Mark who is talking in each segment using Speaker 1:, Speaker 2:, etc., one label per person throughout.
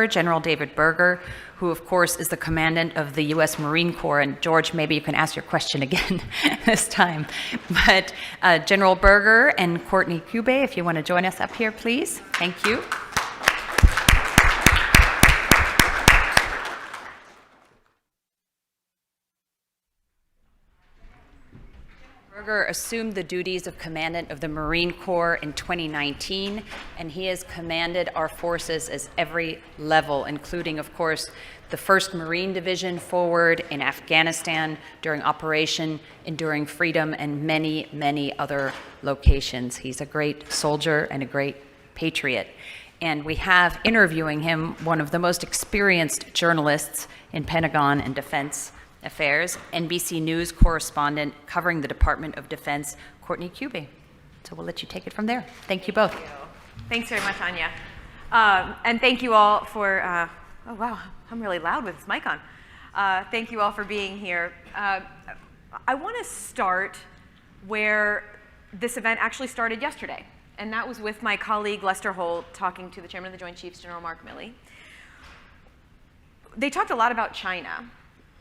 Speaker 1: General David Berger, who of course is the Commandant of the U.S. Marine Corps. And George, maybe you can ask your question again this time. But General Berger and Courtney Kube, if you want to join us up here, please. Thank you. Berger assumed the duties of Commandant of the Marine Corps in 2019, and he has commanded our forces at every level, including, of course, the 1st Marine Division forward in Afghanistan during Operation Enduring Freedom and many, many other locations. He's a great soldier and a great patriot. And we have interviewing him one of the most experienced journalists in Pentagon and Defense Affairs, NBC News correspondent covering the Department of Defense, Courtney Kube. So we'll let you take it from there. Thank you both.
Speaker 2: Thank you. Thanks very much, Anya. And thank you all for, oh wow, I'm really loud with this mic on. Thank you all for being here. I want to start where this event actually started yesterday, and that was with my colleague Lester Holt talking to the Chairman of the Joint Chiefs, General Mark Milley. They talked a lot about China.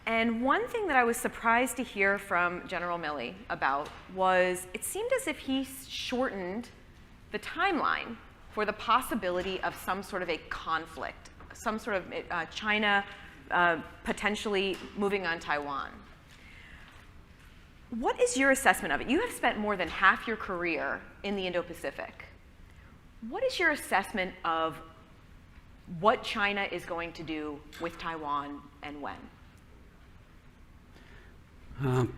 Speaker 2: And one thing that I was surprised to hear from General Milley about was it seemed as if he shortened the timeline for the possibility of some sort of a conflict, some sort of China potentially moving on Taiwan. What is your assessment of it? You have spent more than half your career in the Indo-Pacific. What is your assessment of what China is going to do with Taiwan and when?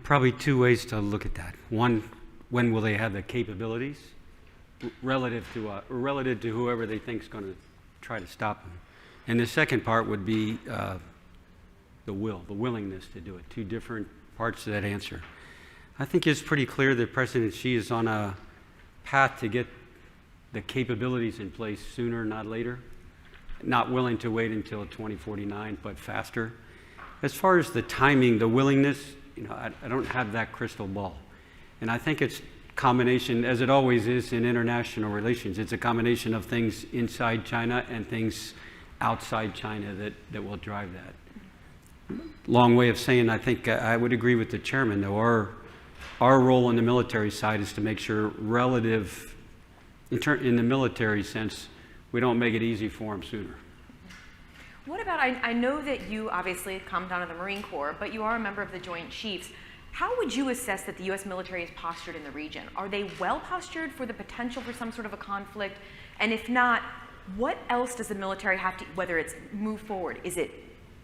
Speaker 3: Probably two ways to look at that. One, when will they have the capabilities relative to whoever they think is going to try to stop them? And the second part would be the willingness to do it. Two different parts to that answer. I think it's pretty clear that President Xi is on a path to get the capabilities in place sooner, not later. Not willing to wait until 2049, but faster. As far as the timing, the willingness, I don't have that crystal ball. And I think it's a combination, as it always is in international relations, it's a combination of things inside China and things outside China that will drive that. Long way of saying, I think I would agree with the chairman, though. Our role on the military side is to make sure in the military sense, we don't make it easy for them sooner.
Speaker 2: What about, I know that you obviously Commandant of the Marine Corps, but you are a member of the Joint Chiefs. How would you assess that the U.S. military is postured in the region? Are they well postured for the potential for some sort of a conflict? And if not, what else does the military have to, whether it's move forward? Is it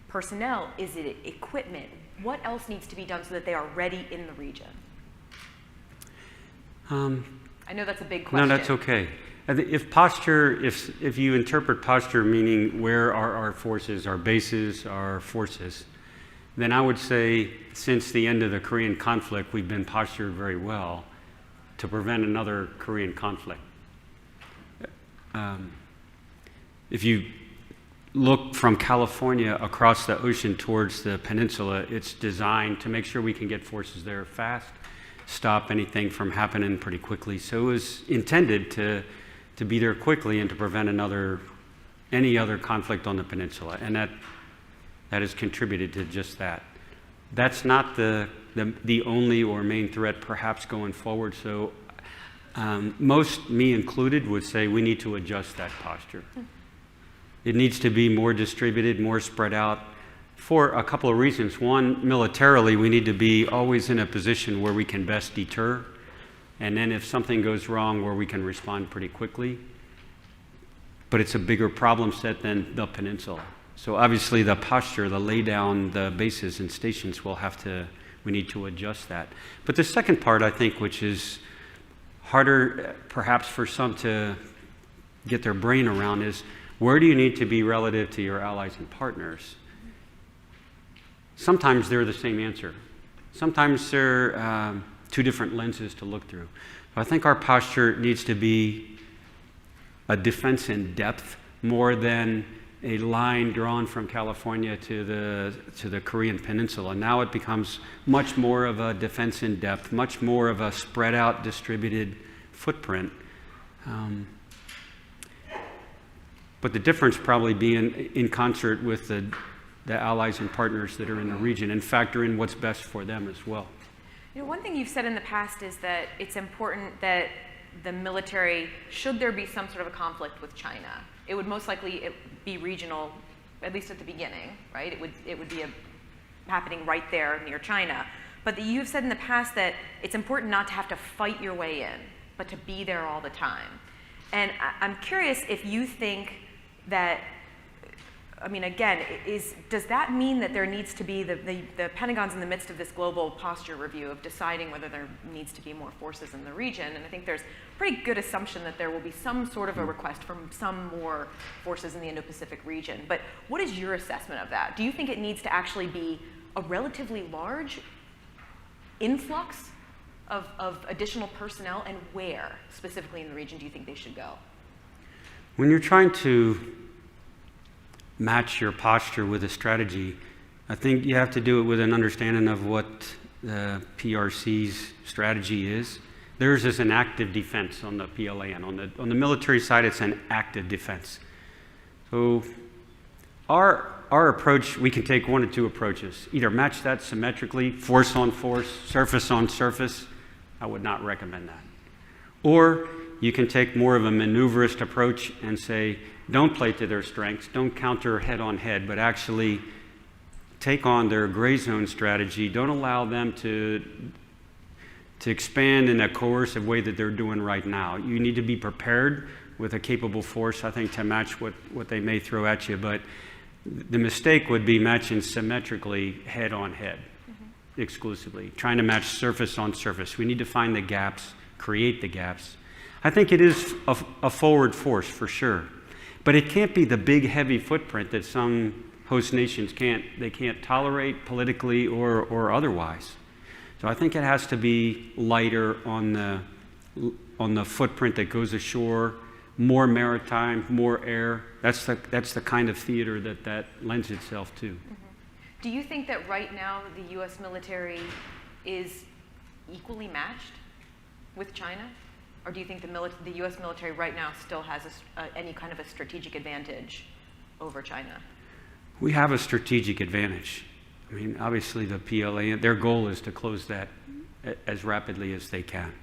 Speaker 2: personnel? Is it equipment? What else needs to be done so that they are ready in the region? I know that's a big question.
Speaker 3: No, that's okay. If posture, if you interpret posture meaning where are our forces, our bases, our forces, then I would say since the end of the Korean conflict, we've been postured very well to prevent another Korean conflict. If you look from California across the ocean towards the peninsula, it's designed to make sure we can get forces there fast, stop anything from happening pretty quickly. So it was intended to be there quickly and to prevent any other conflict on the peninsula. And that has contributed to just that. That's not the only or main threat perhaps going forward. So most, me included, would say we need to adjust that posture. It needs to be more distributed, more spread out for a couple of reasons. One, militarily, we need to be always in a position where we can best deter. And then if something goes wrong, where we can respond pretty quickly. But it's a bigger problem set than the peninsula. So obviously the posture, the lay down, the bases and stations we need to adjust that. But the second part, I think, which is harder perhaps for some to get their brain around, is where do you need to be relative to your allies and partners? Sometimes they're the same answer. Sometimes they're two different lenses to look through. I think our posture needs to be a defense in depth more than a line drawn from California to the Korean Peninsula. Now it becomes much more of a defense in depth, much more of a spread out, distributed footprint. But the difference probably being in concert with the allies and partners that are in the region and factor in what's best for them as well.
Speaker 2: You know, one thing you've said in the past is that it's important that the military, should there be some sort of a conflict with China, it would most likely be regional, at least at the beginning, right? It would be happening right there near China. But you've said in the past that it's important not to have to fight your way in, but to be there all the time. And I'm curious if you think that, I mean, again, does that mean that there needs to be, the Pentagon's in the midst of this global posture review of deciding whether there needs to be more forces in the region, and I think there's a pretty good assumption that there will be some sort of a request for some more forces in the Indo-Pacific region. But what is your assessment of that? Do you think it needs to actually be a relatively large influx of additional personnel, and where specifically in the region do you think they should go?
Speaker 3: When you're trying to match your posture with a strategy, I think you have to do it with an understanding of what the PRC's strategy is. Theirs is an active defense on the PLAN. On the military side, it's an active defense. So our approach, we can take one of two approaches. Either match that symmetrically, force on force, surface on surface. I would not recommend that. Or you can take more of a maneuverist approach and say, don't play to their strengths, don't counter head on head, but actually take on their gray zone strategy. Don't allow them to expand in a coercive way that they're doing right now. You need to be prepared with a capable force, I think, to match what they may throw at you. But the mistake would be matching symmetrically head on head, exclusively, trying to match surface on surface. We need to find the gaps, create the gaps. I think it is a forward force for sure, but it can't be the big heavy footprint that some host nations can't tolerate politically or otherwise. So I think it has to be lighter on the footprint that goes ashore, more maritime, more air. That's the kind of theater that lends itself to.
Speaker 2: Mm-hmm. Do you think that right now the U.S. military is equally matched with China? Or do you think the U.S. military right now still has any kind of a strategic advantage over China?
Speaker 3: We have a strategic advantage. I mean, obviously the PLA, their goal is to close that as rapidly as they can.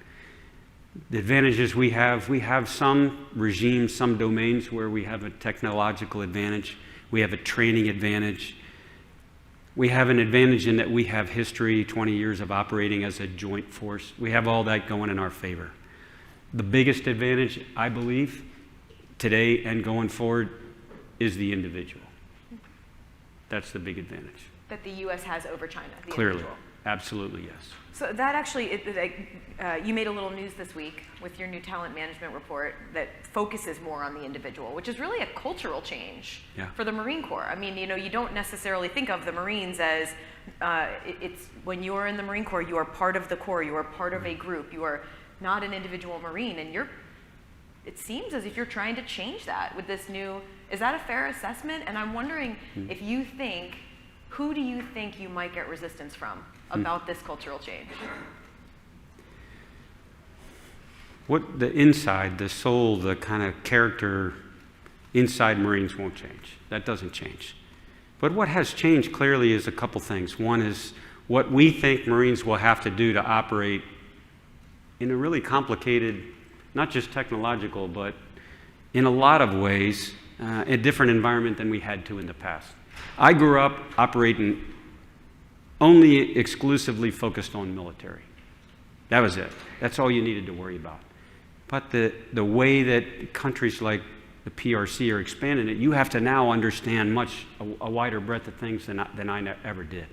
Speaker 3: The advantages we have some regimes, some domains where we have a technological advantage. We have a training advantage. We have an advantage in that we have history, 20 years of operating as a joint force. We have all that going in our favor. The biggest advantage, I believe, today and going forward is the individual. That's the big advantage.
Speaker 2: That the U.S. has over China, the
Speaker 3: Clearly,
Speaker 2: individual.
Speaker 3: absolutely, yes.
Speaker 2: So that actually, you made a little news this week with your new talent management report that focuses more on the individual, which is really a cultural change for the Marine Corps. I mean, you don't necessarily think of the Marines as, it's when you're in the Marine Corps, you are part of the Corps, you are part of a group, you are not an individual Marine, and it seems as if you're trying to change that with this new, is that a fair assessment? And I'm wondering if you think, who do you think you might get resistance from about this cultural change?
Speaker 3: What the inside, the soul, the kind of character inside Marines won't change. That doesn't change. But what has changed clearly is a couple things. One is what we think Marines will have to do to operate in a really complicated, not just technological, but in a lot of ways, a different environment than we had to in the past. I grew up operating only exclusively focused on military. That was it. That's all you needed to worry about. But the way that countries like the PRC are expanding it, you have to now understand a wider breadth of things than I ever did.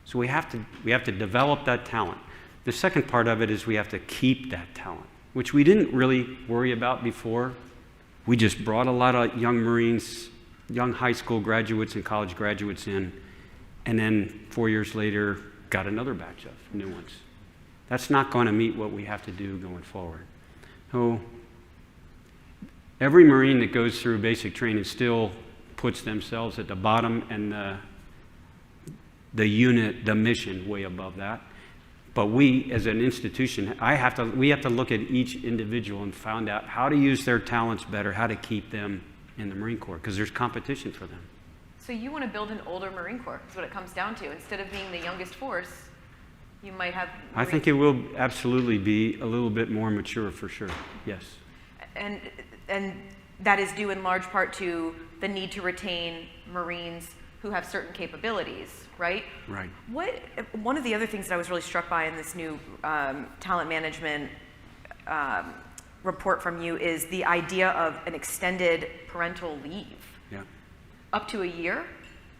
Speaker 3: So we have to develop that talent. The second part of it is we have to keep that talent, which we didn't really worry about before. We just brought a lot of young Marines, young high school graduates and college graduates in, and then 4 years later, got another batch of new ones. That's not going to meet what we have to do going forward. So every Marine that goes through basic training still puts themselves at the bottom and the unit, the mission way above that. But we, as an institution, we have to look at each individual and find out how to use their talents better, how to keep them in the Marine Corps because there's competition for them.
Speaker 2: So you want to build an older Marine Corps, is what it comes down to. Instead of being the youngest force, you might have
Speaker 3: I think it will absolutely be a little bit more mature for sure, yes.
Speaker 2: And that is due in large part to the need to retain Marines who have certain capabilities, right?
Speaker 3: Right.
Speaker 2: One of the other things that I was really struck by in this new talent management report from you is the idea of an extended parental leave.
Speaker 3: Yeah.
Speaker 2: Up to a year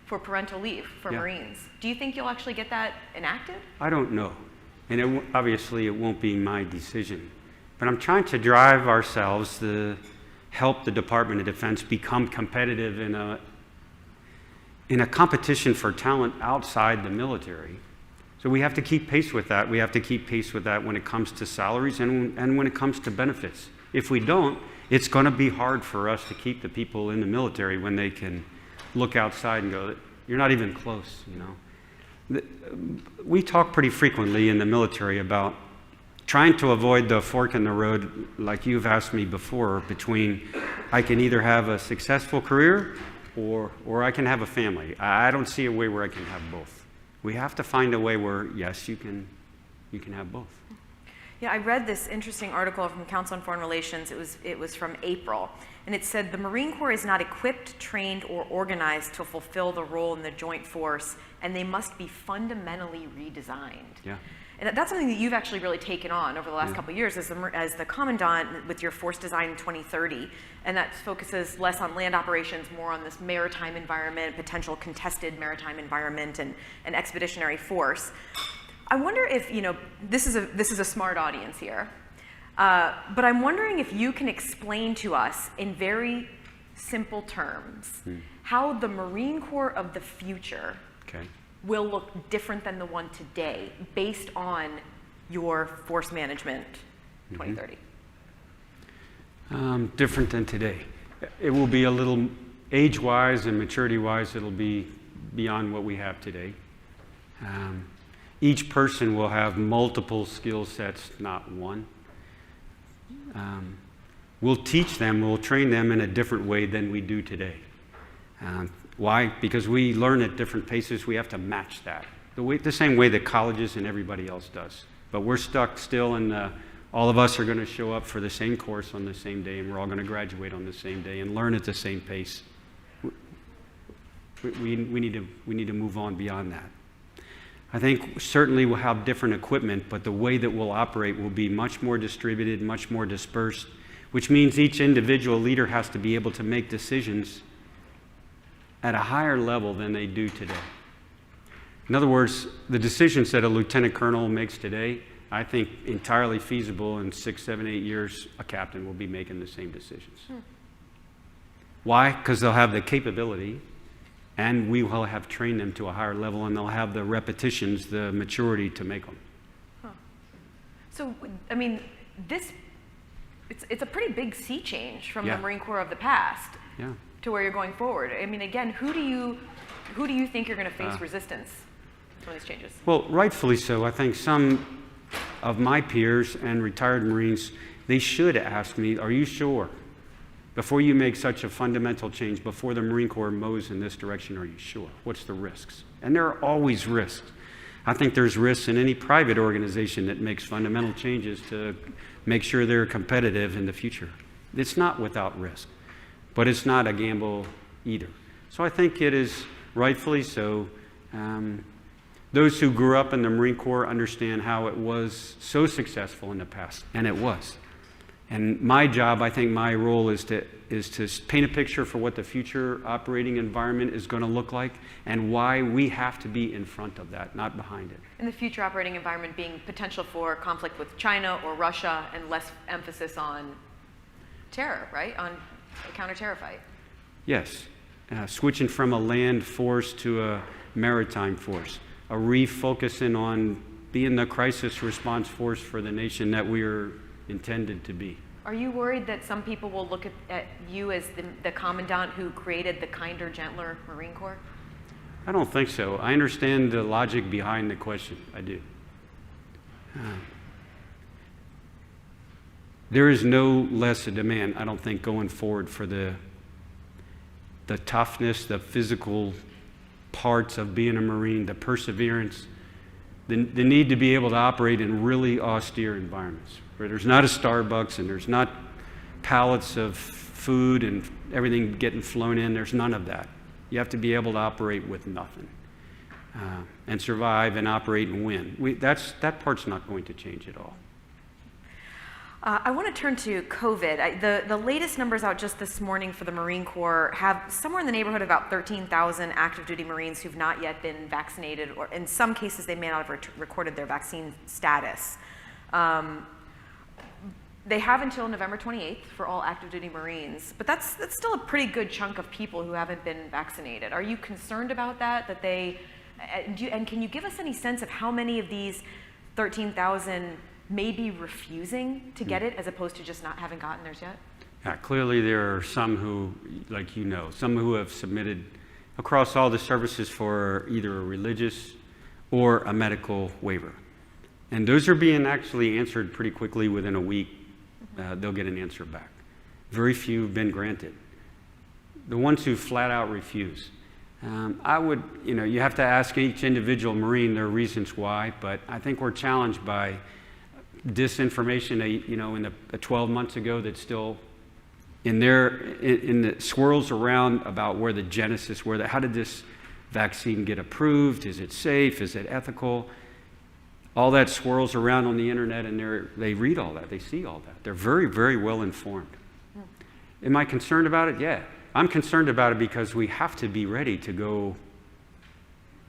Speaker 2: for parental leave for
Speaker 3: Yeah.
Speaker 2: Marines. Do you think you'll actually get that enacted?
Speaker 3: I don't know. And obviously it won't be my decision. But I'm trying to drive ourselves to help the Department of Defense become competitive in a competition for talent outside the military. So we have to keep pace with that. We have to keep pace with that when it comes to salaries and when it comes to benefits. If we don't, it's going to be hard for us to keep the people in the military when they can look outside and go, you're not even close, you know. We talk pretty frequently in the military about trying to avoid the fork in the road, like you've asked me before, between I can either have a successful career or I can have a family. I don't see a way where I can have both. We have to find a way where, yes, you can have both.
Speaker 2: Yeah, I read this interesting article from Council on Foreign Relations. It was from April, and it said the Marine Corps is not equipped, trained, or organized to fulfill the role in the Joint Force, and they must be fundamentally redesigned.
Speaker 3: Yeah.
Speaker 2: And that's something that you've actually really taken on over the last couple of years as the Commandant with your Force Design in 2030, and that focuses less on land operations, more on this maritime environment, potential contested maritime environment, and expeditionary force. I wonder if, you know, this is a smart audience here, but I'm wondering if you can explain to us in very simple terms how the Marine Corps of the future will look different than the one today based on your force management 2030.
Speaker 3: Different than today. It will be a little, age-wise and maturity-wise, it'll be beyond what we have today. Each person will have multiple skill sets, not one. We'll teach them, we'll train them in a different way than we do today. Why? Because we learn at different paces. We have to match that. The same way that colleges and everybody else does. But we're stuck still in all of us are going to show up for the same course on the same day, and we're all going to graduate on the same day and learn at the same pace. We need to move on beyond that. I think certainly we'll have different equipment, but the way that we'll operate will be much more distributed, much more dispersed, which means each individual leader has to be able to make decisions at a higher level than they do today. In other words, the decisions that a lieutenant colonel makes today, I think entirely feasible in 6, 7, 8 years, a captain will be making the same decisions. Why? Because they'll have the capability, and we will have trained them to a higher level, and they'll have the repetitions, the maturity to make them.
Speaker 2: So, I mean, it's a pretty big sea change from
Speaker 3: Yeah.
Speaker 2: the Marine Corps of the past.
Speaker 3: Yeah.
Speaker 2: To where you're going forward. I mean, again, who do you think you're going to face resistance from these changes?
Speaker 3: Well, rightfully so. I think some of my peers and retired Marines, they should ask me, are you sure? Before you make such a fundamental change, before the Marine Corps moves in this direction, are you sure? What's the risks? And there are always risks. I think there's risks in any private organization that makes fundamental changes to make sure they're competitive in the future. It's not without risk. But it's not a gamble either. So I think it is rightfully so. Those who grew up in the Marine Corps understand how it was so successful in the past, and it was. And my job, I think my role is to paint a picture for what the future operating environment is going to look like and why we have to be in front of that, not behind it.
Speaker 2: And the future operating environment being potential for conflict with China or Russia and less emphasis on terror, right? On a counter-terror fight.
Speaker 3: Yes. Switching from a land force to a maritime force. A refocusing on being the crisis response force for the nation that we are intended to be.
Speaker 2: Are you worried that some people will look at you as the Commandant who created the kinder, gentler Marine Corps?
Speaker 3: I don't think so. I understand the logic behind the question. I do. There is no less a demand, I don't think, going forward for the the toughness, the physical parts of being a Marine, the perseverance, the need to be able to operate in really austere environments where there's not a Starbucks and there's not pallets of food and everything getting flown in. There's none of that. You have to be able to operate with nothing and survive and operate and win. That part's not going to change at all.
Speaker 2: I want to turn to COVID. The latest numbers out just this morning for the Marine Corps have somewhere in the neighborhood of about 13,000 active duty Marines who've not yet been vaccinated, or in some cases they may not have recorded their vaccine status. They have until November 28th for all active duty Marines, but that's still a pretty good chunk of people who haven't been vaccinated. Are you concerned about that? And can you give us any sense of how many of these 13,000 may be refusing to get it as opposed to just not having gotten theirs yet?
Speaker 3: Yeah, clearly there are some who, like some who have submitted across all the services for either a religious or a medical waiver. And those are being actually answered pretty quickly. Within a week, they'll get an answer back. Very few have been granted. The ones who flat out refuse. You have to ask each individual Marine their reasons why, but I think we're challenged by disinformation, in the 12 months ago that's still in the swirls around about where the genesis, how did this vaccine get approved? Is it safe? Is it ethical? All that swirls around on the internet, and they read all that, they see all that. They're very, very well informed. Am I concerned about it? Yeah. I'm concerned about it because we have to be ready to go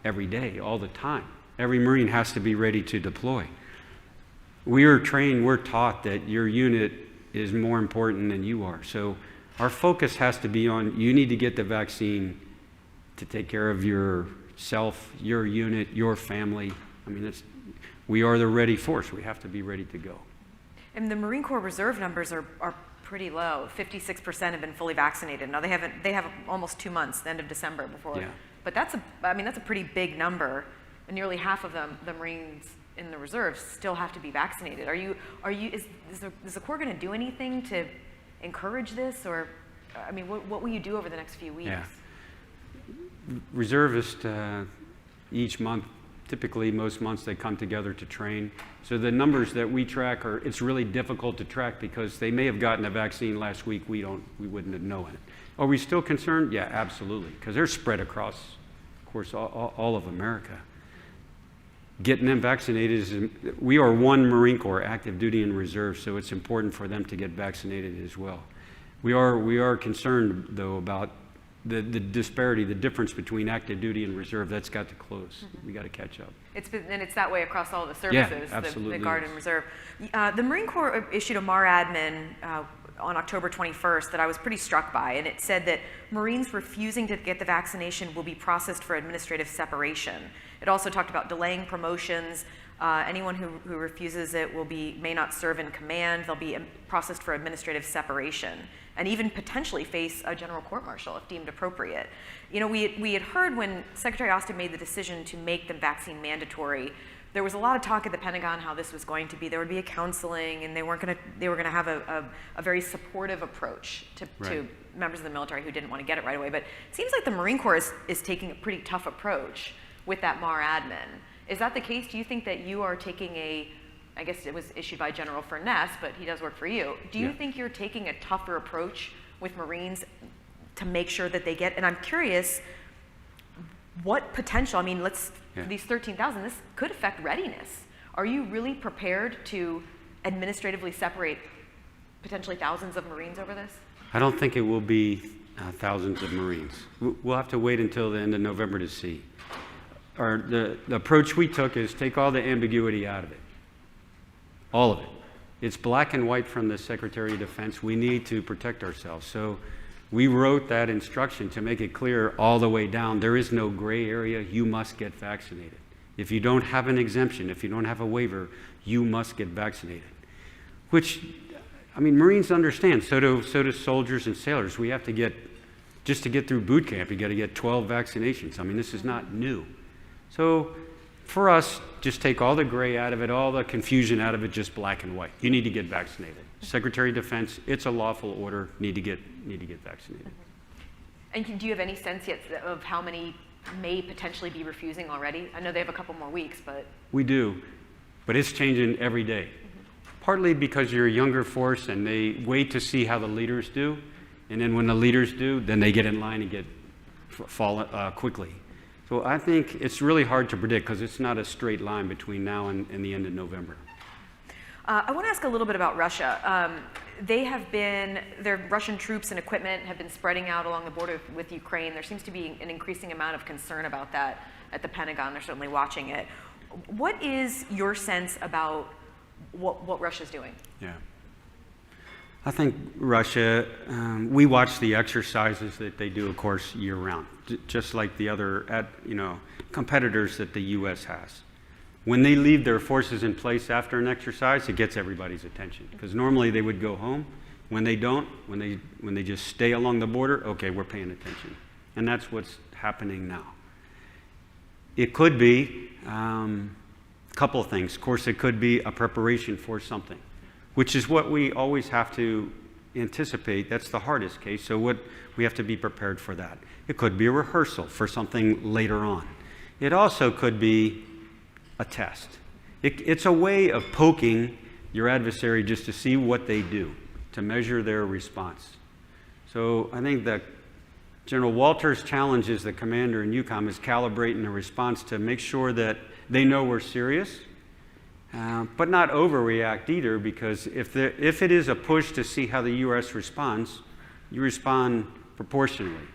Speaker 3: every day, all the time. Every Marine has to be ready to deploy. We are trained, we're taught that your unit is more important than you are. So our focus has to be on, you need to get the vaccine to take care of yourself, your unit, your family. We are the ready force. We have to be ready to go.
Speaker 2: And the Marine Corps Reserve numbers are pretty low. 56% have been fully vaccinated. Now they have almost 2 months, the end of December before. Yeah. But that's a pretty big number, and nearly half of them, the Marines in the reserves, still have to be vaccinated. Is the Corps going to do anything to encourage this, or what will you do over the next few weeks?
Speaker 3: Yeah. Reservists each month, typically most months they come together to train. So the numbers that we track it's really difficult to track because they may have gotten a vaccine last week. We wouldn't have known it. Are we still concerned? Yeah, absolutely, because they're spread across, of course, all of America. Getting them vaccinated we are one Marine Corps, active duty and reserve, so it's important for them to get vaccinated as well. We are concerned though about the disparity, the difference between active duty and reserve. That's got to close. We got to catch up.
Speaker 2: It's that way across all the services,
Speaker 3: yeah, absolutely.
Speaker 2: the Guard and Reserve. The Marine Corps issued a MAR admin on October 21st that I was pretty struck by, and it said that Marines refusing to get the vaccination will be processed for administrative separation. It also talked about delaying promotions. Anyone who refuses it may not serve in command. They'll be processed for administrative separation, and even potentially face a general court-martial if deemed appropriate. We had heard when Secretary Austin made the decision to make the vaccine mandatory, there was a lot of talk at the Pentagon how this was going to be. There would be a counseling, and they were going to have a very supportive approach to members of the military who didn't want to get it right away. But it seems like the Marine Corps is taking a pretty tough approach with that MAR admin. Is that the case? Do you think that you are taking I guess it was issued by General Furness, but he does work for you. Do you think you're taking a tougher approach with Marines to make sure that they get, and I'm curious, what potential, these 13,000, this could affect readiness. Are you really prepared to administratively separate potentially thousands of Marines over this?
Speaker 3: I don't think it will be thousands of Marines. We'll have to wait until the end of November to see. The approach we took is take all the ambiguity out of it. All of it. It's black and white from the Secretary of Defense. We need to protect ourselves. So we wrote that instruction to make it clear all the way down. There is no gray area. You must get vaccinated. If you don't have an exemption, if you don't have a waiver, you must get vaccinated. Which, Marines understand. So do soldiers and sailors. We have to just to get through boot camp, you got to get 12 vaccinations. This is not new. So for us, just take all the gray out of it, all the confusion out of it, just black and white. You need to get vaccinated. Secretary of Defense, it's a lawful order, need to get vaccinated.
Speaker 2: And do you have any sense yet of how many may potentially be refusing already? I know they have a couple more weeks, but...
Speaker 3: We do, but it's changing every day. Partly because you're a younger force and they wait to see how the leaders do, and then when the leaders do, then they get in line and fall quickly. So I think it's really hard to predict because it's not a straight line between now and the end of November.
Speaker 2: I want to ask a little bit about Russia. Their Russian troops and equipment have been spreading out along the border with Ukraine. There seems to be an increasing amount of concern about that at the Pentagon. They're certainly watching it. What is your sense about what Russia's doing?
Speaker 3: Yeah. I think Russia, we watch the exercises that they do, of course, year-round, just like the other competitors that the U.S. has. When they leave their forces in place after an exercise, it gets everybody's attention, because normally they would go home. When they don't, when they just stay along the border, okay, we're paying attention. And that's what's happening now. It could be a couple of things. Of course, it could be a preparation for something, which is what we always have to anticipate. That's the hardest case, so we have to be prepared for that. It could be a rehearsal for something later on. It also could be a test. It's a way of poking your adversary just to see what they do, to measure their response. So I think that General Walter's challenge as the commander in EUCOM is calibrating a response to make sure that they know we're serious, but not overreact either, because if it is a push to see how the U.S. responds, you respond proportionally.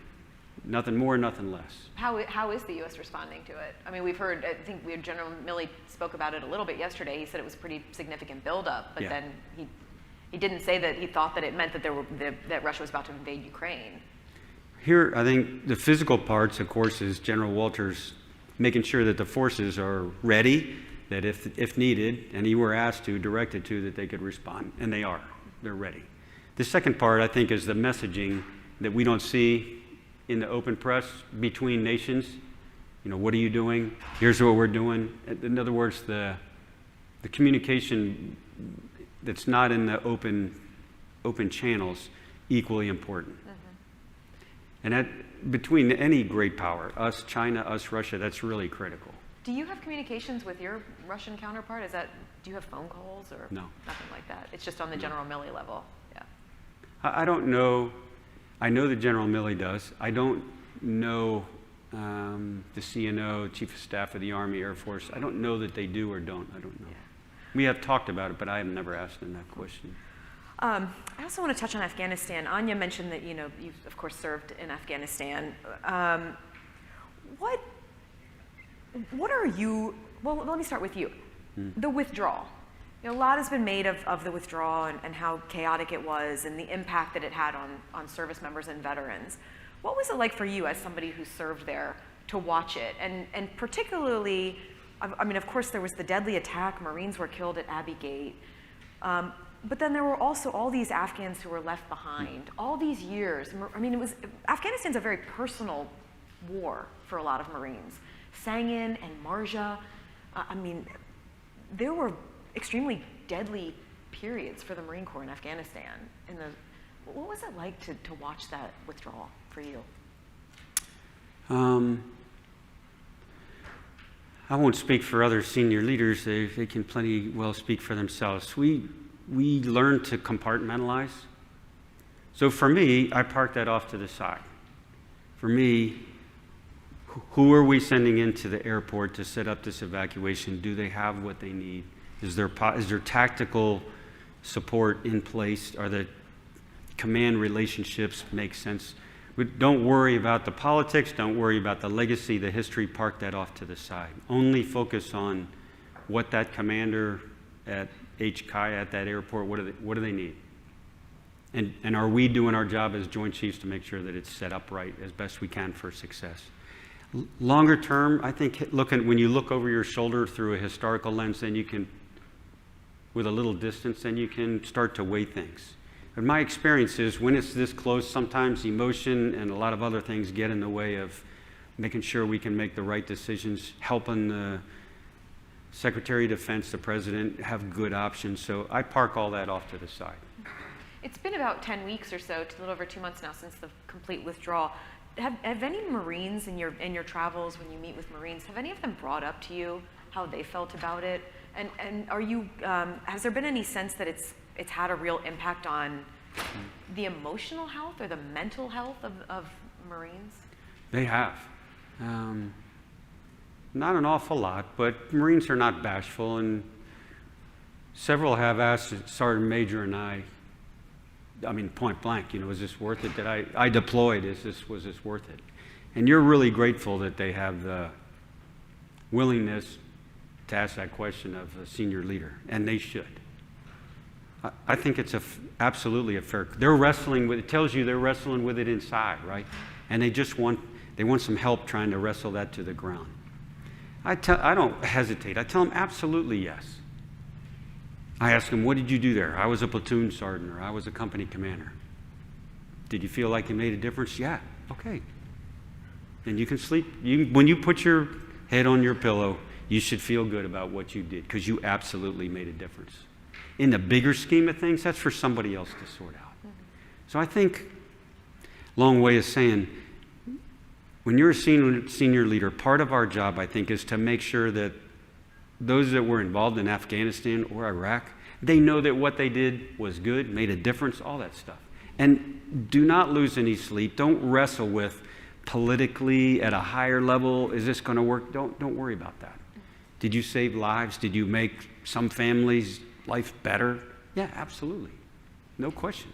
Speaker 3: Nothing more, nothing less.
Speaker 2: How is the U.S. responding to it? I mean, I think General Milley spoke about it a little bit yesterday. He said it was a pretty significant buildup, but then he didn't say that he thought that it meant that Russia was about to invade Ukraine.
Speaker 3: Here, I think the physical parts, of course, is General Walters making sure that the forces are ready, that if needed, and he were asked to, directed to, that they could respond, and they are. They're ready. The second part, I think, is the messaging that we don't see in the open press between nations. What are you doing? Here's what we're doing. In other words, the communication that's not in the open channels, equally important. And that, between any great power, us, China, us, Russia, that's really critical.
Speaker 2: Do you have communications with your Russian counterpart? Do you have phone calls or
Speaker 3: No.
Speaker 2: Nothing like that? It's just on the General Milley level. Yeah.
Speaker 3: I don't know. I know that General Milley does. I don't know the CNO, Chief of Staff of the Army, Air Force. I don't know that they do or don't. I don't know.
Speaker 2: Yeah.
Speaker 3: We have talked about it, but I have never asked them that question.
Speaker 2: I also want to touch on Afghanistan. Anya mentioned that you've of course served in Afghanistan. What are you? Well, let me start with you. The withdrawal. A lot has been made of the withdrawal and how chaotic it was and the impact that it had on service members and veterans. What was it like for you as somebody who served there to watch it? And particularly, I mean, of course, there was the deadly attack. Marines were killed at Abbey Gate. But then there were also all these Afghans who were left behind. All these years. I mean, Afghanistan's a very personal war for a lot of Marines. Sangin and Marja. I mean, there were extremely deadly periods for the Marine Corps in Afghanistan. What was it like to watch that withdrawal for you?
Speaker 3: I won't speak for other senior leaders. They can plenty well speak for themselves. We learned to compartmentalize. So for me, I park that off to the side. For me, who are we sending into the airport to set up this evacuation? Do they have what they need? Is there tactical support in place? Are the command relationships make sense? But don't worry about the politics. Don't worry about the legacy, the history. Park that off to the side. Only focus on what that commander at HCI at that airport, what do they need? And are we doing our job as Joint Chiefs to make sure that it's set up right as best we can for success? Longer term, I think when you look over your shoulder through a historical lens, then you can, with a little distance, then you can start to weigh things. But my experience is when it's this close, sometimes emotion and a lot of other things get in the way of making sure we can make the right decisions, helping the Secretary of Defense, the President, have good options. So I park all that off to the side.
Speaker 2: It's been about 10 weeks or so, a little over 2 months now since the complete withdrawal. have any Marines in your travels, when you meet with Marines, have any of them brought up to you how they felt about it? And are you, has there been any sense that it's had a real impact on the emotional health or the mental health of Marines?
Speaker 3: They have. Not an awful lot, but Marines are not bashful, and several have asked Sergeant Major and I mean, point blank, is this worth it? That I deployed, was this worth it? And you're really grateful that they have the willingness to ask that question of a senior leader, and they should. I think it's absolutely a fair, they're wrestling with, it tells you they're wrestling with it inside, right? And they want some help trying to wrestle that to the ground. I don't hesitate. I tell them absolutely yes. I ask them, what did you do there? I was a platoon sergeant, or I was a company commander. Did you feel like it made a difference? Yeah. Okay. And you can sleep. When you put your head on your pillow, you should feel good about what you did, because you absolutely made a difference. In the bigger scheme of things, that's for somebody else to sort out. So I think, long way of saying, when you're a senior leader, part of our job, I think, is to make sure that those that were involved in Afghanistan or Iraq, they know that what they did was good, made a difference, all that stuff. And do not lose any sleep. Don't wrestle with politically at a higher level, is this going to work? Don't worry about that. Did you save lives? Did you make some families' life better? Yeah, absolutely. No question.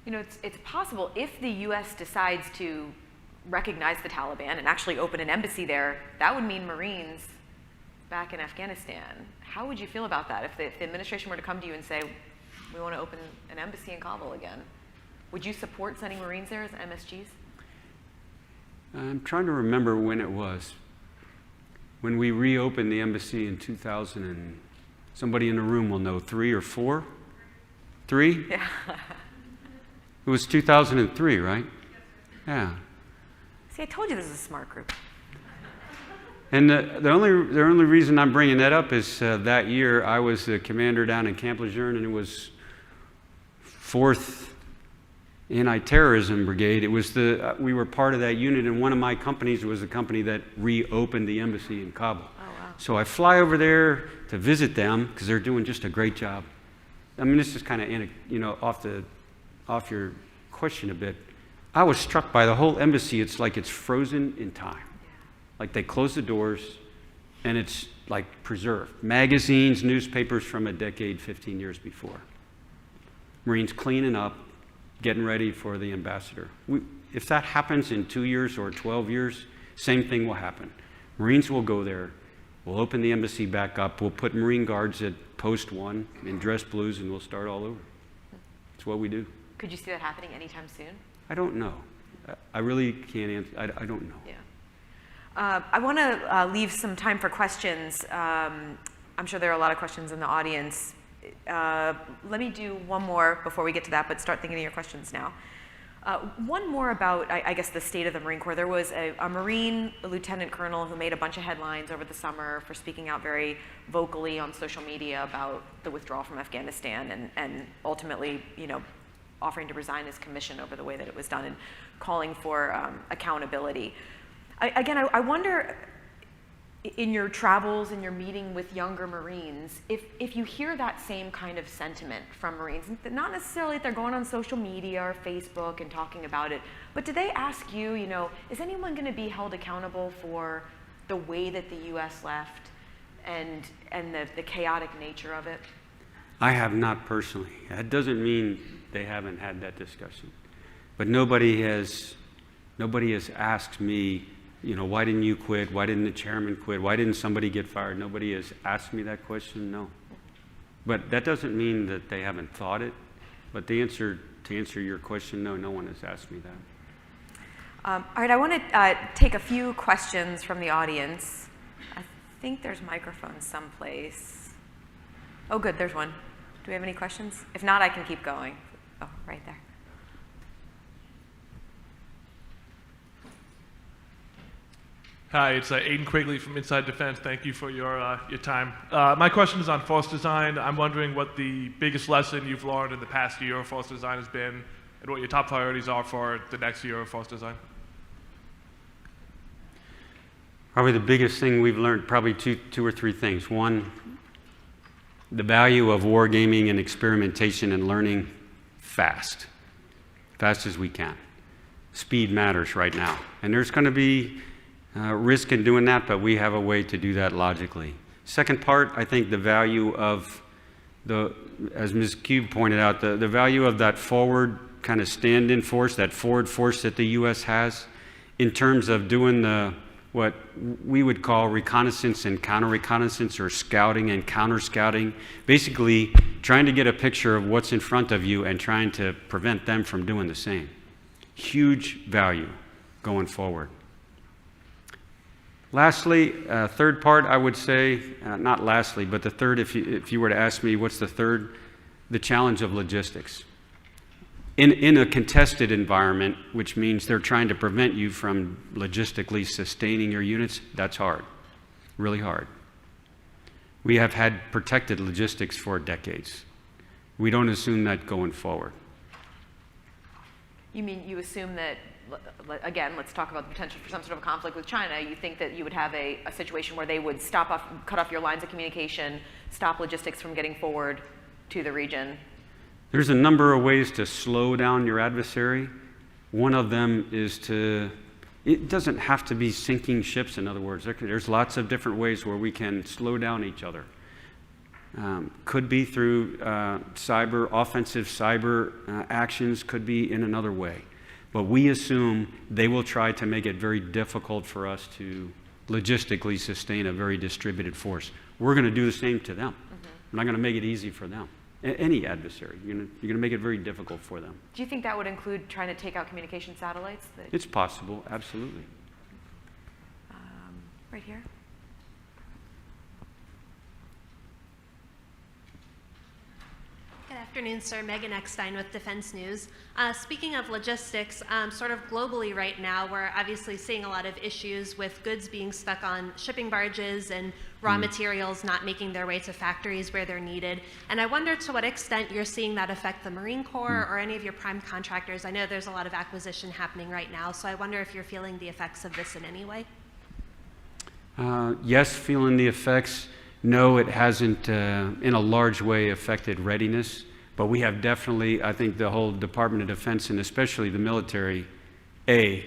Speaker 2: It's possible if the U.S. decides to recognize the Taliban and actually open an embassy there, that would mean Marines back in Afghanistan. How would you feel about that if the administration were to come to you and say, we want to open an embassy in Kabul again? Would you support sending Marines there as MSGs?
Speaker 3: I'm trying to remember when it was. When we reopened the embassy in 2000, and somebody in the room will know, 3 or 4? 3?
Speaker 2: Yeah.
Speaker 3: It was 2003, right? Yeah.
Speaker 2: See, I told you this is a smart group.
Speaker 3: And the only reason I'm bringing that up is that year I was the commander down in Camp Lejeune, and it was 4th Anti-Terrorism Brigade. It was we were part of that unit, and one of my companies was the company that reopened the embassy in Kabul.
Speaker 2: Oh, wow.
Speaker 3: So I fly over there to visit them because they're doing just a great job. I mean, this is kind of off your question a bit. I was struck by the whole embassy. It's like it's frozen in time. Like they close the doors, and it's like preserved. Magazines, newspapers from a decade, 15 years before. Marines cleaning up, getting ready for the ambassador. If that happens in 2 years or 12 years, same thing will happen. Marines will go there. We'll open the embassy back up. We'll put Marine guards at post 1 in dress blues, and we'll start all over. It's what we do.
Speaker 2: Could you see that happening anytime soon?
Speaker 3: I don't know. I really can't answer. I don't know.
Speaker 2: Yeah. I want to leave some time for questions. I'm sure there are a lot of questions in the audience. Let me do one more before we get to that, but start thinking of your questions now. One more about, I guess, the state of the Marine Corps. There was a Marine lieutenant colonel who made a bunch of headlines over the summer for speaking out very vocally on social media about the withdrawal from Afghanistan and ultimately, offering to resign his commission over the way that it was done and calling for accountability. I wonder, in your travels and your meeting with younger Marines, if you hear that same kind of sentiment from Marines, not necessarily that they're going on social media or Facebook and talking about it, but do they ask you, is anyone going to be held accountable for the way that the U.S. left and the chaotic nature of it?
Speaker 3: I have not personally. That doesn't mean they haven't had that discussion. But nobody has asked me, why didn't you quit? Why didn't the chairman quit? Why didn't somebody get fired? Nobody has asked me that question, no. But that doesn't mean that they haven't thought it. But to answer your question, no one has asked me that.
Speaker 2: All right, I want to take a few questions from the audience. I think there's microphones someplace. Oh, good, there's one. Do we have any questions? If not, I can keep going. Oh, right there.
Speaker 4: Hi, it's Aiden Quigley from Inside Defense. Thank you for your time. My question is on force design. I'm wondering what the biggest lesson you've learned in the past year of force design has been, and what your top priorities are for the next year of force design.
Speaker 3: Probably the biggest thing we've learned, probably two or three things. One, the value of wargaming and experimentation and learning fast as we can. Speed matters right now. And there's going to be risk in doing that, but we have a way to do that logically. Second part, I think the value of as Ms. Kube pointed out, the value of that forward kind of stand-in force, that forward force that the U.S. has in terms of doing what we would call reconnaissance and counter-reconnaissance, or scouting and counter-scouting, basically trying to get a picture of what's in front of you and trying to prevent them from doing the same. Huge value going forward. Lastly, third part, I would say, not lastly, but the third, if you were to ask me what's the third, the challenge of logistics. In a contested environment, which means they're trying to prevent you from logistically sustaining your units, that's hard, really hard. We have had protected logistics for decades. We don't assume that going forward.
Speaker 2: You mean you assume that, again, let's talk about the potential for some sort of conflict with China. You think that you would have a situation where they would cut off your lines of communication, stop logistics from getting forward to the region?
Speaker 3: There's a number of ways to slow down your adversary. One of them is it doesn't have to be sinking ships, in other words. There's lots of different ways where we can slow down each other. Could be through offensive cyber actions, could be in another way. But we assume they will try to make it very difficult for us to logistically sustain a very distributed force. We're going to do the same to them. We're not going to make it easy for them. Any adversary, you're going to make it very difficult for them.
Speaker 2: Do you think that would include trying to take out communication satellites?
Speaker 3: It's possible, absolutely.
Speaker 2: Right here.
Speaker 5: Good afternoon, sir. Megan Eckstein with Defense News. Speaking of logistics, sort of globally right now, we're obviously seeing a lot of issues with goods being stuck on shipping barges and raw materials not making their way to factories where they're needed. And I wonder to what extent you're seeing that affect the Marine Corps or any of your prime contractors. I know there's a lot of acquisition happening right now, so I wonder if you're feeling the effects of this in any way.
Speaker 3: Yes, feeling the effects. No, it hasn't in a large way affected readiness, but we have definitely, I think the whole Department of Defense and especially the military, an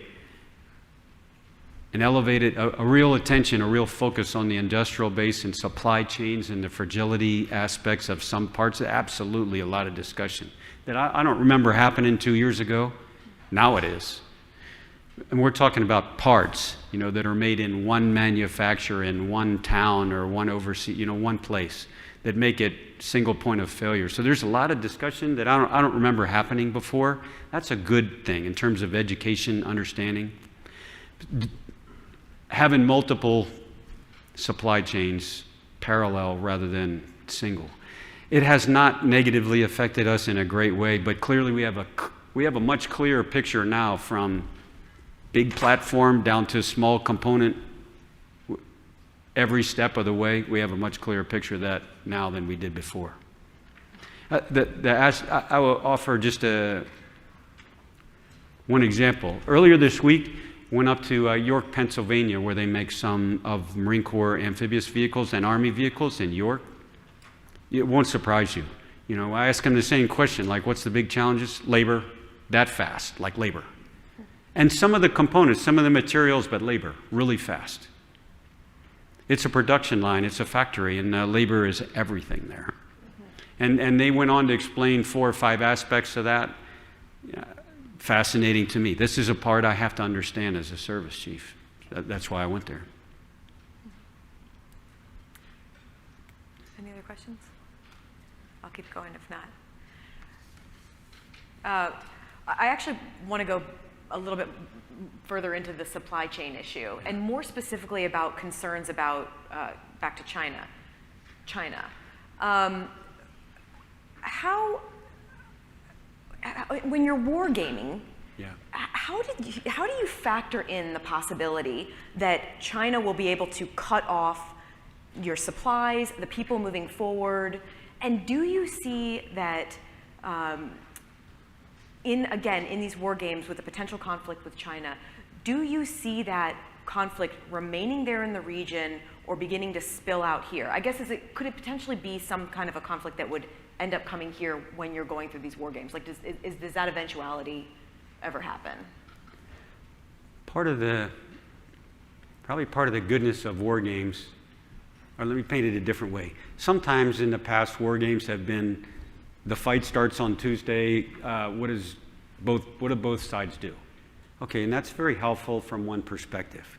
Speaker 3: elevated, a real attention, a real focus on the industrial base and supply chains and the fragility aspects of some parts. Absolutely a lot of discussion that I don't remember happening 2 years ago. Now it is. And we're talking about parts, that are made in one manufacturer in one town or one overseas, one place that make it single point of failure. So there's a lot of discussion that I don't remember happening before. That's a good thing in terms of education, understanding. Having multiple supply chains parallel rather than single. It has not negatively affected us in a great way, but clearly we have a much clearer picture now from big platform down to small component. Every step of the way, we have a much clearer picture of that now than we did before. I will offer just one example. Earlier this week, went up to York, Pennsylvania, where they make some of Marine Corps amphibious vehicles and Army vehicles in York. It won't surprise you. I ask them the same question, like, what's the big challenges? Labor, that fast, like labor. And some of the components, some of the materials, but labor, really fast. It's a production line, it's a factory, and labor is everything there. And they went on to explain 4 or 5 aspects of that. Fascinating to me. This is a part I have to understand as a service chief. That's why I went there.
Speaker 2: Any other questions? I'll keep going if not. I actually want to go a little bit further into the supply chain issue, and more specifically about concerns about back to China. When you're wargaming, how do you factor in the possibility that China will be able to cut off your supplies, the people moving forward, and do you see that in these war games with the potential conflict with China, do you see that conflict remaining there in the region or beginning to spill out here? I guess could it potentially be some kind of a conflict that would end up coming here when you're going through these war games? Like, does that eventuality ever happen?
Speaker 3: Probably part of the goodness of war games, or let me paint it a different way. Sometimes in the past, war games have been, the fight starts on Tuesday, what do both sides do? Okay, and that's very helpful from one perspective.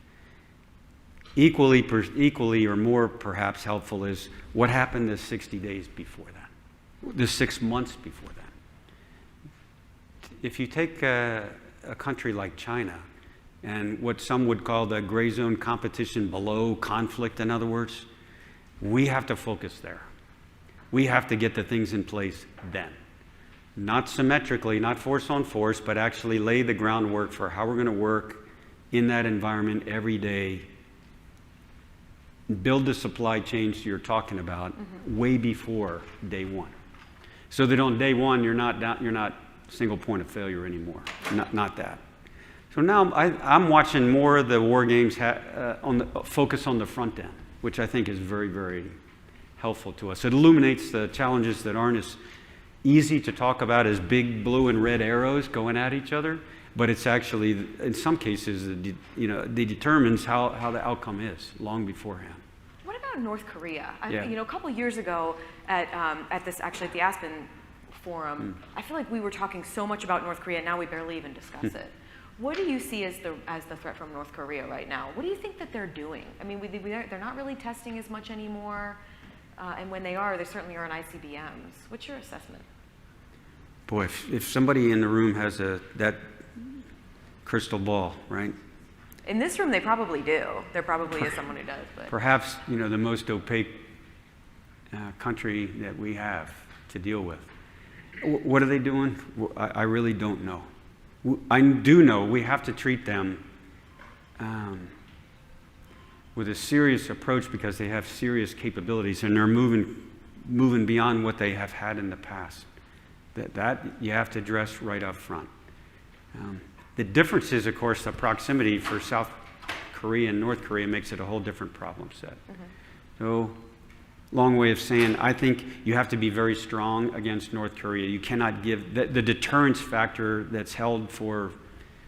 Speaker 3: Equally or more perhaps helpful is what happened the 60 days before that, the 6 months before that. If you take a country like China, and what some would call the gray zone competition below conflict, in other words, we have to focus there. We have to get the things in place then. Not symmetrically, not force on force, but actually lay the groundwork for how we're going to work in that environment every day. Build the supply chains you're talking about way before day one. So that on day one, you're not single point of failure anymore. Not that. So now I'm watching more of the war games focus on the front end, which I think is very, very helpful to us. It illuminates the challenges that aren't as easy to talk about as big blue and red arrows going at each other, but it's actually, in some cases, it determines how the outcome is long beforehand.
Speaker 2: What about North Korea?
Speaker 3: Yeah.
Speaker 2: A couple years ago at the Aspen Forum, I feel like we were talking so much about North Korea, now we barely even discuss it. What do you see as the threat from North Korea right now? What do you think that they're doing? I mean, they're not really testing as much anymore, and when they are, they certainly are on ICBMs. What's your assessment?
Speaker 3: Boy, if somebody in the room has that crystal ball, right?
Speaker 2: In this room, they probably do. There probably is someone who does. But
Speaker 3: Perhaps, the most opaque country that we have to deal with. What are they doing? I really don't know. I do know we have to treat them with a serious approach because they have serious capabilities and they're moving beyond what they have had in the past. That you have to address right up front. The difference is, of course, the proximity for South Korea and North Korea makes it a whole different problem set. So, long way of saying, I think you have to be very strong against North Korea. You cannot give, the deterrence factor that's held for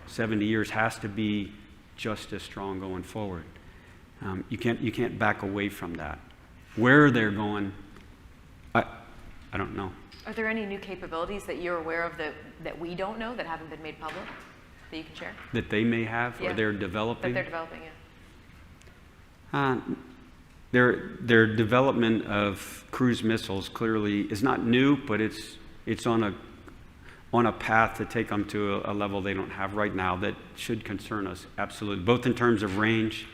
Speaker 3: 70 years has to be just as strong going forward. You can't back away from that. Where they're going, I don't know.
Speaker 2: are there any new capabilities that you're aware of that we don't know, that haven't been made public, that you can share?
Speaker 3: That they may have,
Speaker 2: Yeah.
Speaker 3: or they're developing?
Speaker 2: That they're developing, yeah.
Speaker 3: Their development of cruise missiles clearly is not new, but it's on a path to take them to a level they don't have right now that should concern us, absolutely, both in terms of range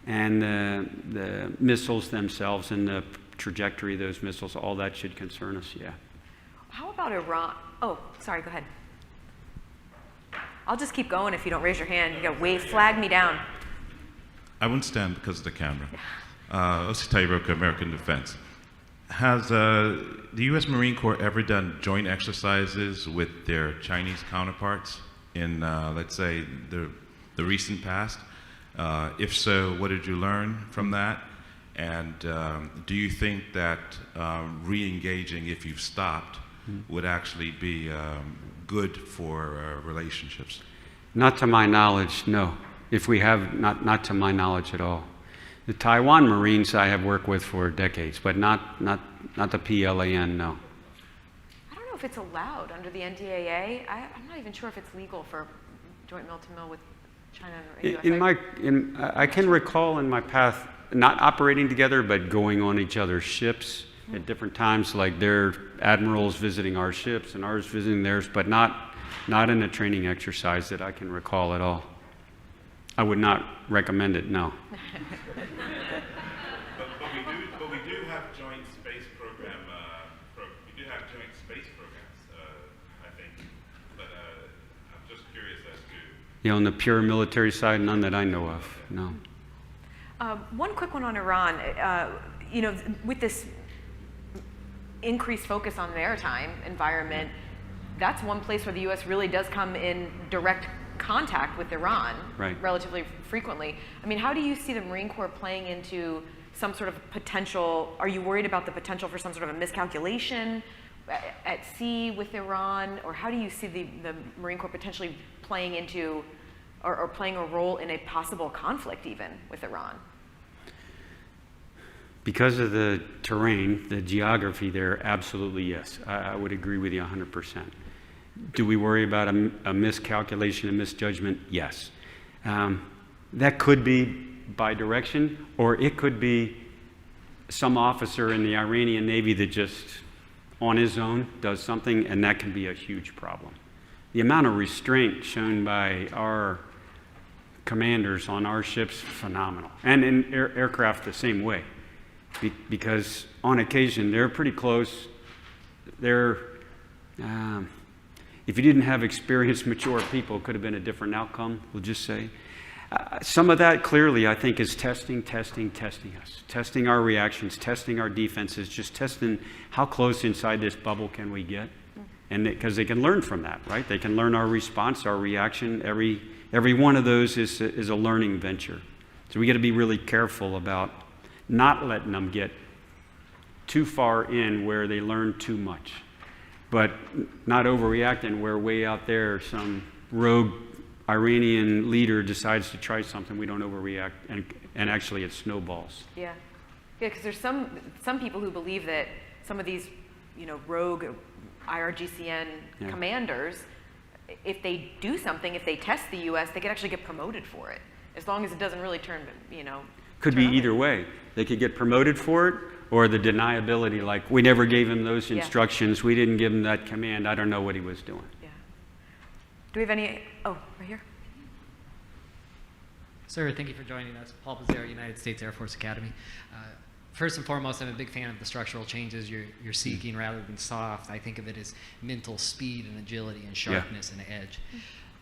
Speaker 3: and the missiles themselves and the trajectory of those missiles. All that should concern us, yeah.
Speaker 2: How about Iran? Oh, sorry, go ahead. I'll just keep going if you don't raise your hand. You gotta flag me down.
Speaker 6: I won't stand because of the camera. Let's just tell you real quick, American Defense. Has the U.S. Marine Corps ever done joint exercises with their Chinese counterparts in, let's say, the recent past? If so, what did you learn from that? And do you think that re-engaging, if you've stopped, would actually be good for relationships?
Speaker 3: Not to my knowledge, no. If we have, not to my knowledge at all. The Taiwan Marines I have worked with for decades, but not the PLAN, no.
Speaker 2: I don't know if it's allowed under the NDAA. I'm not even sure if it's legal for joint mill-to-mill with China and USA.
Speaker 3: I can recall in my path not operating together, but going on each other's ships at different times, like their admirals visiting our ships and ours visiting theirs, but not in a training exercise that I can recall at all. I would not recommend it, no.
Speaker 6: But we do have joint space program. We do have joint space programs, I think. But I'm just curious as to.
Speaker 3: On the pure military side, none that I know of, no.
Speaker 2: One quick one on Iran. With this increased focus on maritime environment, that's one place where the U.S. really does come in direct contact with Iran
Speaker 3: Right.
Speaker 2: relatively frequently. I mean, how do you see the Marine Corps playing into some sort of potential? Are you worried about the potential for some sort of a miscalculation at sea with Iran, or how do you see the Marine Corps potentially playing into or playing a role in a possible conflict even with Iran?
Speaker 3: Because of the terrain, the geography there, absolutely yes. I would agree with you 100%. Do we worry about a miscalculation, a misjudgment? Yes. That could be by direction, or it could be some officer in the Iranian Navy that just on his own does something, and that can be a huge problem. The amount of restraint shown by our commanders on our ships, phenomenal. And in aircraft the same way. Because on occasion, they're pretty close. They're, if you didn't have experienced, mature people, it could have been a different outcome, we'll just say. Some of that clearly, I think, is testing us, testing our reactions, testing our defenses, just testing how close inside this bubble can we get. And because they can learn from that, right? They can learn our response, our reaction. Every one of those is a learning venture. So we got to be really careful about not letting them get too far in where they learn too much, but not overreacting where way out there some rogue Iranian leader decides to try something, we don't overreact, and actually it snowballs.
Speaker 2: Yeah, because there's some people who believe that some of these, rogue IRGCN commanders, if they do something, if they test the U.S., they could actually get promoted for it, as long as it doesn't really turn,
Speaker 3: Could be either way. They could get promoted for it, or the deniability, like, we never gave him those instructions, we didn't give him that command, I don't know what he was doing.
Speaker 2: Yeah. Do we have any, right here?
Speaker 7: Sir, thank you for joining us. Paul Pizzero, United States Air Force Academy. First and foremost, I'm a big fan of the structural changes you're seeking rather than soft. I think of it as mental speed and agility and sharpness and edge.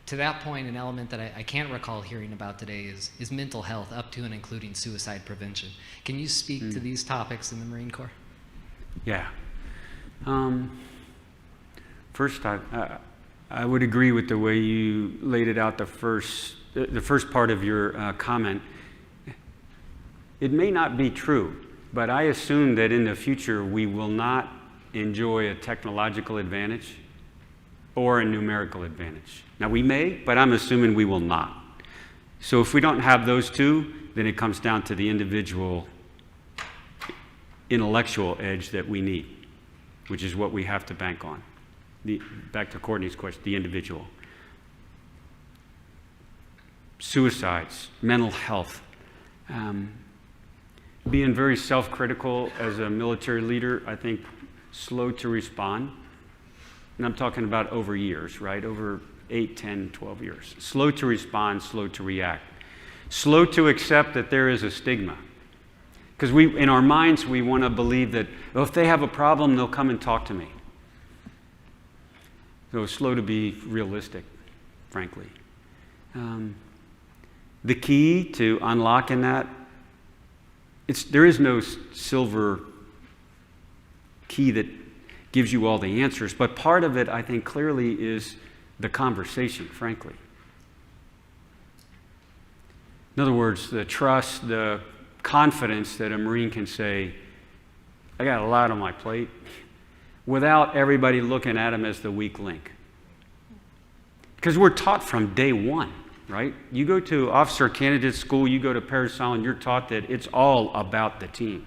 Speaker 7: To that point, an element that I can't recall hearing about today is mental health, up to and including suicide prevention. Can you speak to these topics in the Marine Corps?
Speaker 3: Yeah. First, I would agree with the way you laid it out, the first part of your comment. It may not be true, but I assume that in the future we will not enjoy a technological advantage or a numerical advantage. Now we may, but I'm assuming we will not. So if we don't have those two, then it comes down to the individual intellectual edge that we need, which is what we have to bank on. Back to Courtney's question, the individual. Suicides, mental health, being very self-critical as a military leader, I think slow to respond. And I'm talking about over years, right? Over 8, 10, 12 years. Slow to respond, slow to react. Slow to accept that there is a stigma. Because in our minds, we want to believe that, if they have a problem, they'll come and talk to me. So slow to be realistic, frankly. The key to unlocking that, there is no silver key that gives you all the answers, but part of it, I think, clearly is the conversation, frankly. In other words, the trust, the confidence that a Marine can say, I got a lot on my plate, without everybody looking at him as the weak link. Because we're taught from day one, right? You go to officer candidate school, you go to Parental, and you're taught that it's all about the team.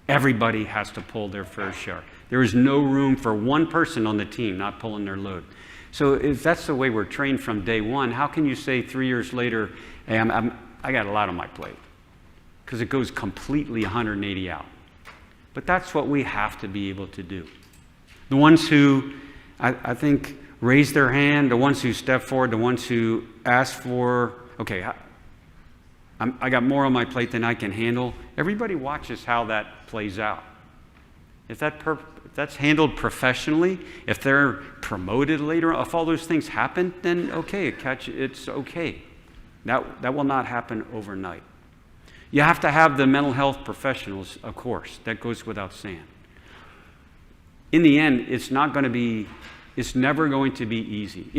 Speaker 3: Everybody has to pull their fair share. There is no room for one person on the team not pulling their load. So if that's the way we're trained from day one, how can you say 3 years later, hey, I got a lot on my plate? Because it goes completely 180 out. But that's what we have to be able to do. The ones who, I think, raise their hand, the ones who step forward, the ones who ask for, okay, I got more on my plate than I can handle. Everybody watches how that plays out. If that's handled professionally, if they're promoted later, if all those things happen, then okay, it's okay. That will not happen overnight. You have to have the mental health professionals, of course. That goes without saying. In the end, it's never going to be easy.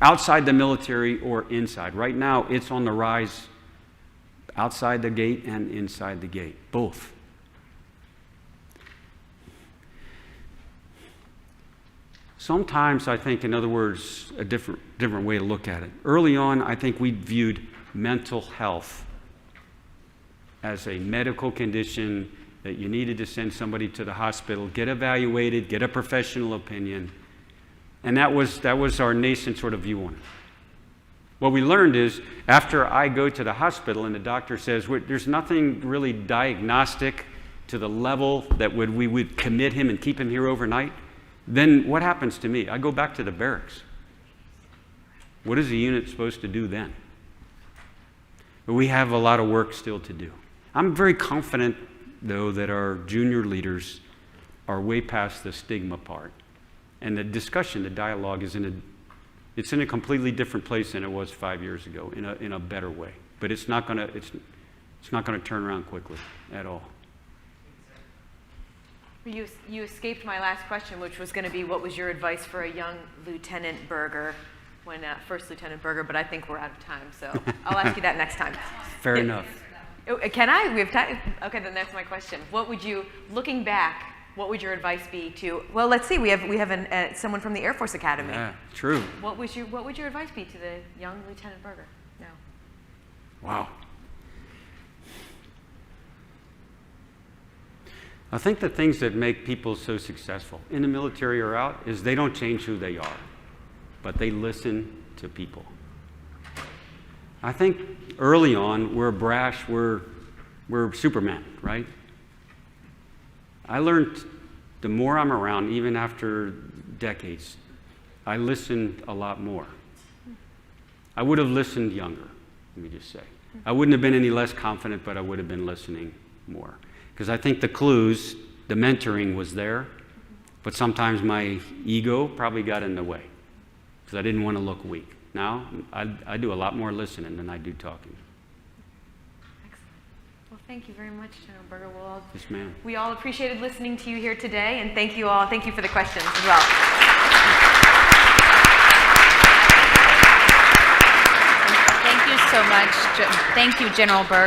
Speaker 3: outside the military or inside. Right now, it's on the rise outside the gate and inside the gate, both. Sometimes I think, in other words, a different way to look at it. Early on, I think we viewed mental health as a medical condition that you needed to send somebody to the hospital, get evaluated, get a professional opinion, and that was our nascent sort of view on it. What we learned is, after I go to the hospital and the doctor says, there's nothing really diagnostic to the level that we would commit him and keep him here overnight, then what happens to me? I go back to the barracks. What is the unit supposed to do then? But we have a lot of work still to do. I'm very confident, though, that our junior leaders are way past the stigma part. And the discussion, the dialogue is in a completely different place than it was 5 years ago, in a better way. But it's not gonna turn around quickly at all.
Speaker 2: You escaped my last question, which was going to be, what was your advice for a young Lieutenant Berger, First Lieutenant Berger, but I think we're out of time, so I'll ask you that next time.
Speaker 3: Fair enough.
Speaker 2: Can I? We have time? Okay, then that's my question. What would you, looking back, what would your advice be to, well, let's see, we have someone from the Air Force Academy.
Speaker 3: Yeah, true.
Speaker 2: What would your advice be to the young Lieutenant Berger now?
Speaker 3: Wow. I think the things that make people so successful in the military or out is they don't change who they are, but they listen to people. I think early on, we're brash, we're Superman, right? I learned the more I'm around, even after decades, I listened a lot more. I would have listened younger, let me just say. I wouldn't have been any less confident, but I would have been listening more. Because I think the clues, the mentoring was there, but sometimes my ego probably got in the way, because I didn't want to look weak. Now, I do a lot more listening than I do talking.
Speaker 2: Excellent. Well, thank you very much, General Berger.
Speaker 3: Yes, ma'am.
Speaker 2: We all appreciated listening to you here today, and thank you all. Thank you for the questions as well.
Speaker 1: Thank you so much. Thank you, General Berger.